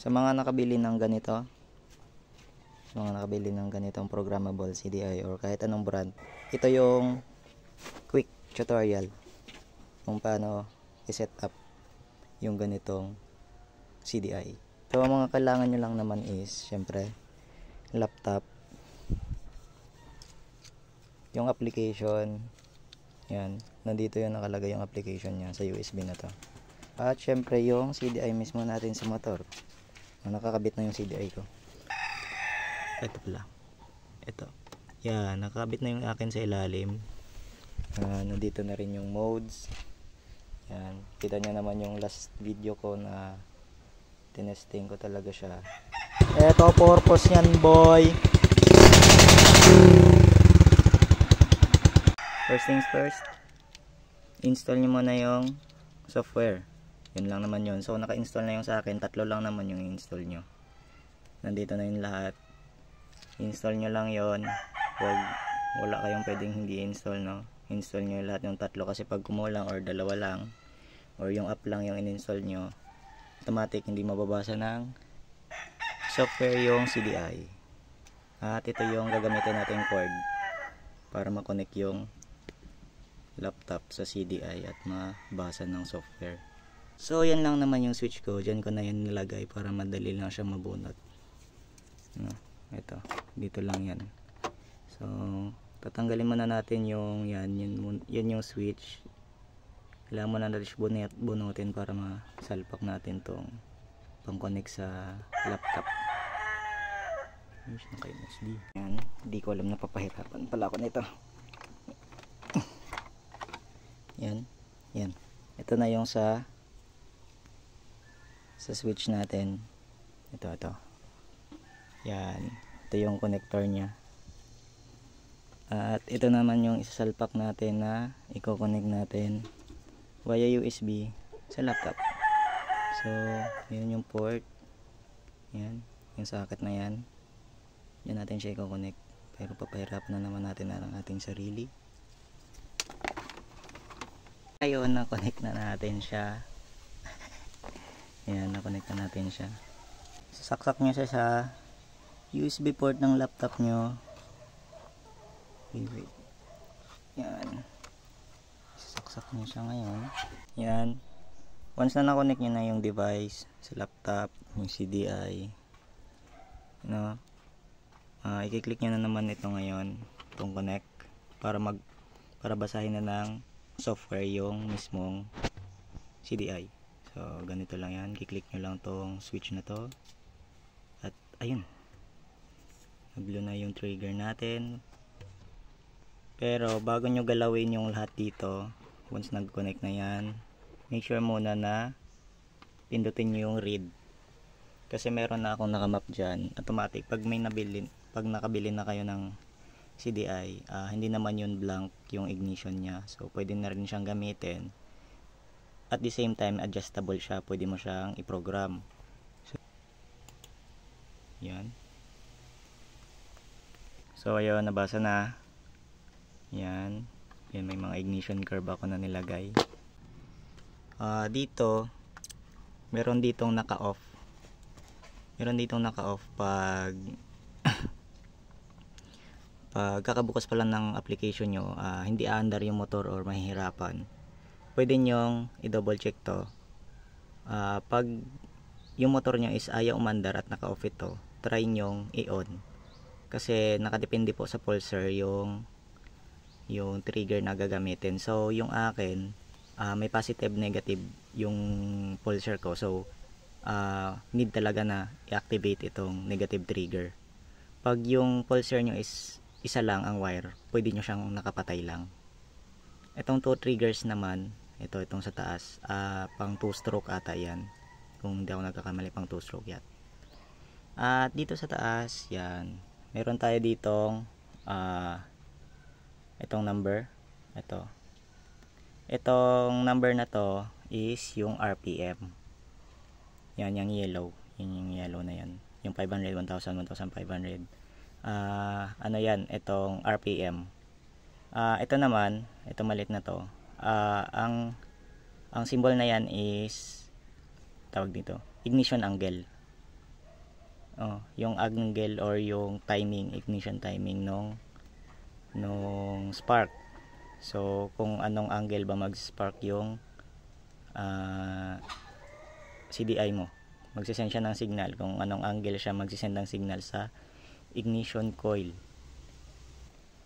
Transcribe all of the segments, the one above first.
Sa mga nakabili ng ganito, sa mga nakabili ng ganitong programmable CDI or kahit anong brand, ito yung quick tutorial kung paano i-set up yung ganitong CDI. So ang mga kailangan nyo lang naman is syempre laptop, yung application, yan, nandito yung nakalagay yung application nya sa USB na to, at syempre yung CDI mismo natin sa motor. Nakakabit na yung CDI ko. Ito pala, ito, yan, nakakabit na yung akin sa ilalim. Nandito na rin yung modes. Yan, kita nyo naman yung last video ko na tinesting ko talaga siya. Ito purpose yan, boy. First things first, install nyo muna yung software. Yun lang naman yun. So naka-install na yung sa akin, 3 lang naman yung install nyo. Nandito na yung lahat. Install nyo lang yon. Wala kayong pwedeng hindi install, no? Install nyo lahat yung 3 kasi pag kumulang or 2 lang or yung app lang yung in-install nyo, automatic hindi mababasa ng software yung CDI. At ito yung gagamitin natin cord para makonect yung laptop sa CDI at mabasa ng software. So yan lang naman yung switch ko. Diyan ko na yan nilagay para madali lang siya mabunot. Ito, dito lang yan. So tatanggalin muna natin yung yan yung switch. Kailangan muna natin siya bunutin para masalpak natin tong pang-connect sa laptop. Yan, hindi ko alam na papahirapan pala ako nito. Yan, yan. Ito na yung sa switch natin. Ito. Yan, ito yung connector nya. At ito naman yung isasalpak natin na i-connect natin via USB sa laptop. So, yun yung port. Yan, yung socket na yan. Yan natin siya i-connect. Pero papahirapan na naman natin ang ating sarili. Ayun, na-connect na natin siya. Yan, na-connect na natin siya. Sasaksak nyo siya sa USB port ng laptop nyo. Wait. Yan. Sasaksak nyo siya ngayon. Yan. Once na na-connect nyo na yung device sa laptop, yung CDI, i-click nyo na naman ito ngayon, itong connect, para basahin na ng software yung mismong CDI. So ganito lang yan, i-click nyo lang tong switch na to at ayun, nag-blow na yung trigger natin. Pero bago nyo galawin yung lahat dito, once nag-connect na yan, make sure muna na pindutin nyo yung read, kasi meron na akong nakamap dyan automatic. Pag nakabili na kayo ng CDI, hindi naman yun blank yung ignition nya, so pwede na rin siyang gamitin. At the same time, adjustable siya, pwede mo siyang i-program. So, yan. So ayun, nabasa na. Yan, may mga ignition curve ako na nilagay. Dito meron ditong naka-off. Pag kakabukas pa lang ng application nyo, hindi aandar yung motor or mahihirapan, pwede nyong i-double check to. Pag yung motor nyo is ayaw umandar at naka-off ito, try nyong i-on, kasi nakadepende po sa pulser yung trigger na gagamitin. So yung akin, may positive negative yung pulser ko, so need talaga na i-activate itong negative trigger. Pag yung pulser nyo is isa lang ang wire, pwede nyo siyang nakapatay lang. Itong 2 triggers naman, itong sa taas, pang 2 stroke ata yan, kung hindi ako nagkakamali, pang 2 stroke yan. At dito sa taas, yan, meron tayo ditong itong number. Itong number na to is yung RPM. Yan, yung yellow. Yung yellow na yan. Yung 500, 1000, 1500. Ano yan? Itong RPM. Ito naman, ito maliit na to. Ang symbol na yan is, tawag dito, ignition angle. yung angle or yung timing, ignition timing nung spark. So kung anong angle ba mag-spark yung CDI mo, magsisend siya ng signal. Kung anong angle siya magsisend ng signal sa ignition coil.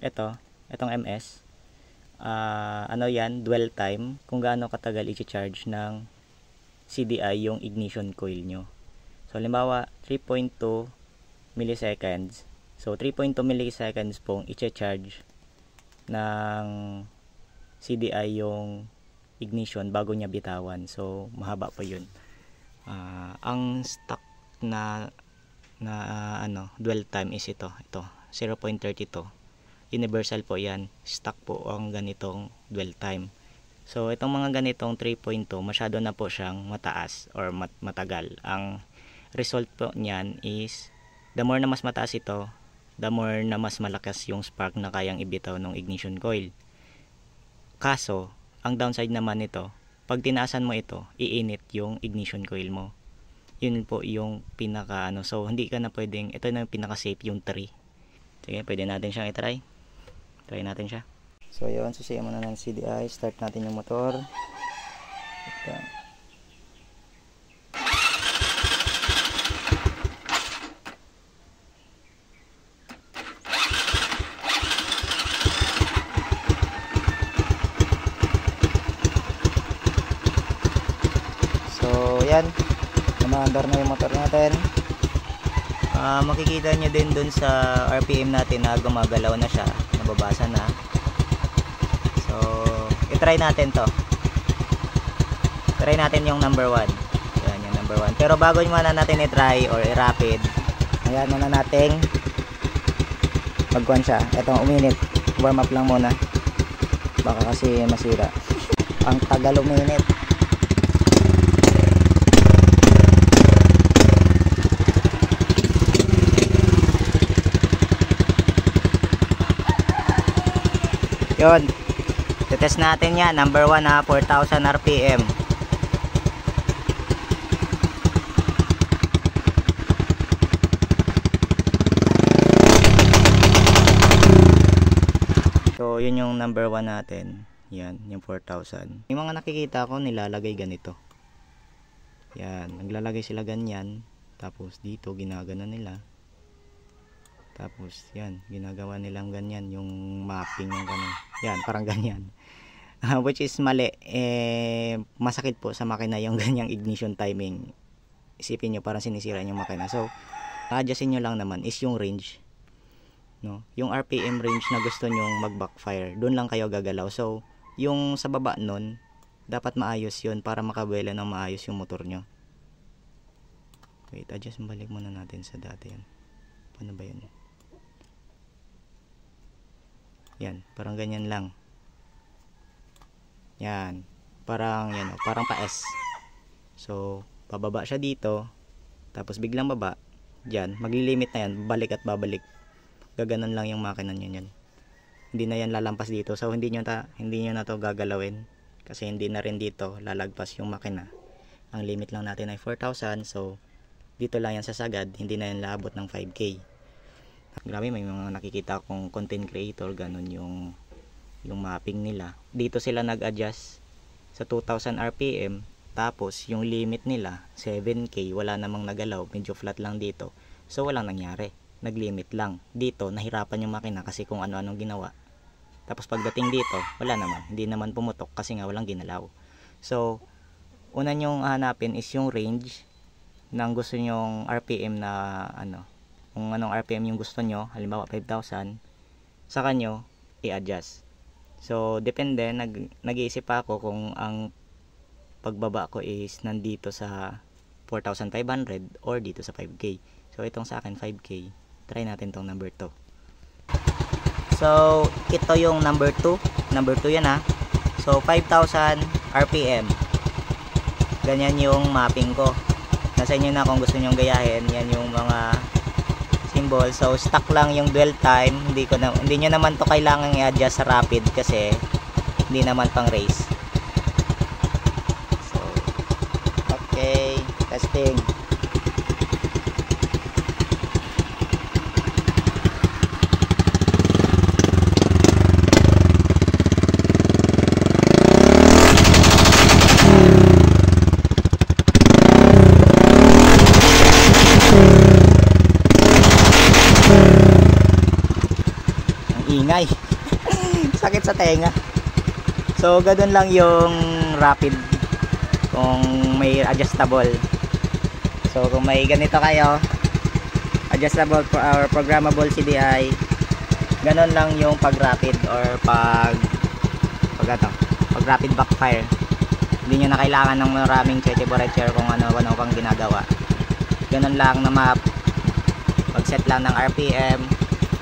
Itong MS, ano yan, dwell time, kung gaano katagal i-charge ng CDI yung ignition coil nyo. So halimbawa 3.2 milliseconds. So 3.2 milliseconds pong i-charge ng CDI yung ignition bago niya bitawan. So mahaba po yun. Ang stock na dwell time is ito 0.32. Universal po yan. Stock po ang ganitong dwell time. So itong mga ganitong 3.2 masyado na po siyang mataas or matagal. Ang result po niyan is the more na mas mataas ito, the more na mas malakas yung spark na kayang ibitaw ng ignition coil. Kaso ang downside naman nito, pag tinaasan mo ito, iinit yung ignition coil mo. Yun po yung pinaka so hindi ka na pwedeng, ito na yung pinaka safe, yung 3. Sige, pwede natin siyang i-try. Try natin siya. So yun, susiyan muna ng CDI, start natin yung motor. Ito. So yan, umaandar na yung motor natin. Makikita nyo din dun sa RPM natin na gumagalaw na siya, nababasa na. So i-try natin to. Try natin yung number 1. Yan yung number 1. Pero bago muna natin i-try or i-rapid, ayan muna nating magkuhan siya. Etong uminit, warm up lang muna, baka kasi masira. Ang tagal uminit. Yun, test natin yan. Number 1 ha, 4,000 RPM. So yun yung number 1 natin. Yan, yung 4,000. Yung mga nakikita ko nilalagay ganito. Yan, naglalagay sila ganyan. Tapos dito ginagano nila. Tapos yan, ginagawa nilang ganyan yung mapping ng ganun. Yan, parang ganyan. Which is mali. Masakit po sa makina yung ganyang ignition timing. Isipin nyo parang sinisira yung makina. So adjustin nyo lang naman is yung range, no? Yung RPM range na gusto nyong mag backfire, doon lang kayo gagalaw. So yung sa baba nun, dapat maayos yun para makabuela ng maayos yung motor nyo. Wait, adjust, balik muna natin sa dati yan. Paano ba yun? Yan, parang ganyan lang. Yan, parang yan, parang pa-S. So, pababa siya dito, tapos biglang baba. Diyan, maglilimit na yan, balik at babalik. Gaganon lang yung makina niyo yan. Hindi na yan lalampas dito. So, hindi nyo na to gagalawin. Kasi hindi na rin dito lalagpas yung makina. Ang limit lang natin ay 4,000. So, dito lang yan sa sagad. Hindi na yan laabot ng 5K. Grabe, may mga nakikita kong content creator, ganun yung mapping nila. Dito sila nag-adjust sa 2,000 RPM, tapos yung limit nila 7K, wala namang nagalaw, medyo flat lang dito. So walang nangyari, nag-limit lang. Dito nahirapan yung makina kasi kung ano-anong ginawa. Tapos pagdating dito, wala naman, hindi naman pumutok kasi nga walang ginalaw. So una nyong hanapin is yung range ng gusto nyong RPM na kung anong RPM yung gusto nyo, halimbawa 5,000, sa kanyo i-adjust. So depende, nag-iisip ako kung ang pagbaba ko is nandito sa 4,500 or dito sa 5K. So itong sa akin 5K. Try natin tong number 2. So ito yung number 2. Number 2 yan ha. So 5,000 RPM. Ganyan yung mapping ko. Nasa inyo na kung gusto nyong gayahin. Yan yung mga symbol. So stock lang yung dwell time. Hindi nyo naman to kailangan i-adjust sa rapid kasi hindi naman pang race. So okay, testing. ingay. Sakit sa tenga. So ganun lang yung rapid kung may adjustable. So kung may ganito kayo, adjustable or programmable CDI, ganun lang yung pag rapid or pag rapid backfire. Hindi nyo na kailangan ng maraming temperature kung ano pang ginagawa. Ganun lang na map, mag set lang ng RPM.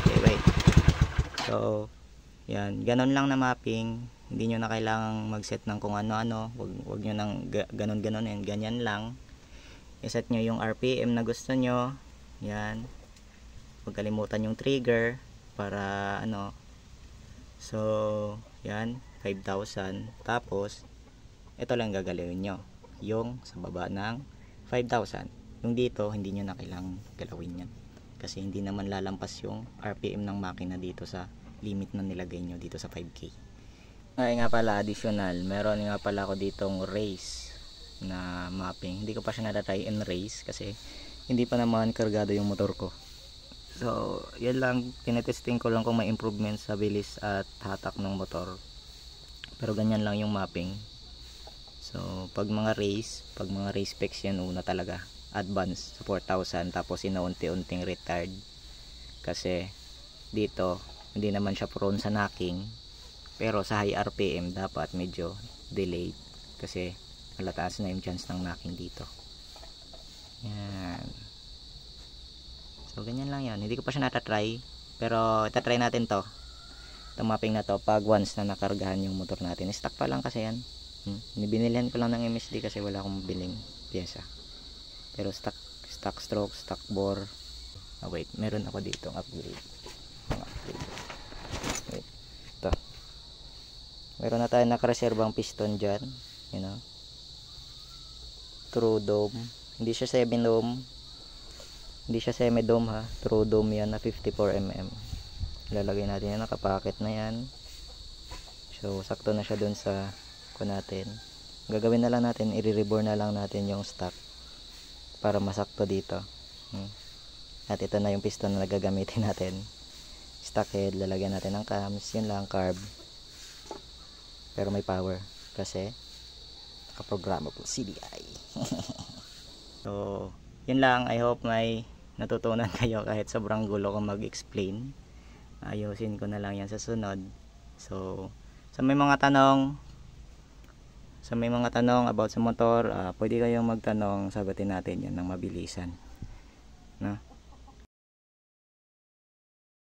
Okay, wait. So yan, ganun lang na mapping. Hindi nyo na kailangang mag set ng kung ano-ano. Wag nyo nang ganun-ganun, yan, ganyan lang. I-set nyo yung RPM na gusto nyo. Yan, huwag kalimutan yung trigger para ano. So yan, 5,000. Tapos ito lang gagalawin nyo, yung sa baba ng 5,000. Yung dito hindi nyo na kailangang galawin yan kasi hindi naman lalampas yung RPM ng makina dito sa limit na nilagay nyo dito sa 5K. Ay nga pala, additional, meron nga pala ako ditong race na mapping. Hindi ko pa siya na-try in race kasi hindi pa naman kargado yung motor ko. So yan lang, tinetesting ko lang kung may improvements sa bilis at hatak ng motor. Pero ganyan lang yung mapping. So pag mga race specs yan, una talaga advance sa 4,000, tapos inaunti-unting retard kasi dito hindi naman siya prone sa knocking, pero sa high RPM dapat medyo delayed kasi malataas na yung chance ng knocking dito. Yan. So ganyan lang yan, hindi ko pa siya natatry, pero itatry natin to, itong mapping na to pag once na nakargahan yung motor natin. Stock pa lang kasi yan. Binilihan ko lang ng MSD kasi wala akong biling pyesa, pero stock stroke, stock bore. Wait, meron ako dito upgrade. Wait, ito, meron na tayo nakareserbang piston dyan, you know, true dome. Hindi siya 7 dome, hindi siya semi dome ha, true dome yan na 54mm. Ilalagay natin yan, nakapacket na yan. So sakto na siya dun sa natin. Gagawin na lang natin, i-reborn na lang natin yung stock para masakto dito. At ito na yung piston na nagagamitin natin. Stock head, lalagyan natin ng cams. Yun lang, carb, pero may power kasi naka-programmable CDI. So yun lang, I hope may natutunan kayo kahit sobrang gulo ko mag-explain. Ayusin ko na lang yan sa sunod. So sa may mga tanong about sa motor, pwede kayong magtanong, sagutin natin yan ng mabilisan, no?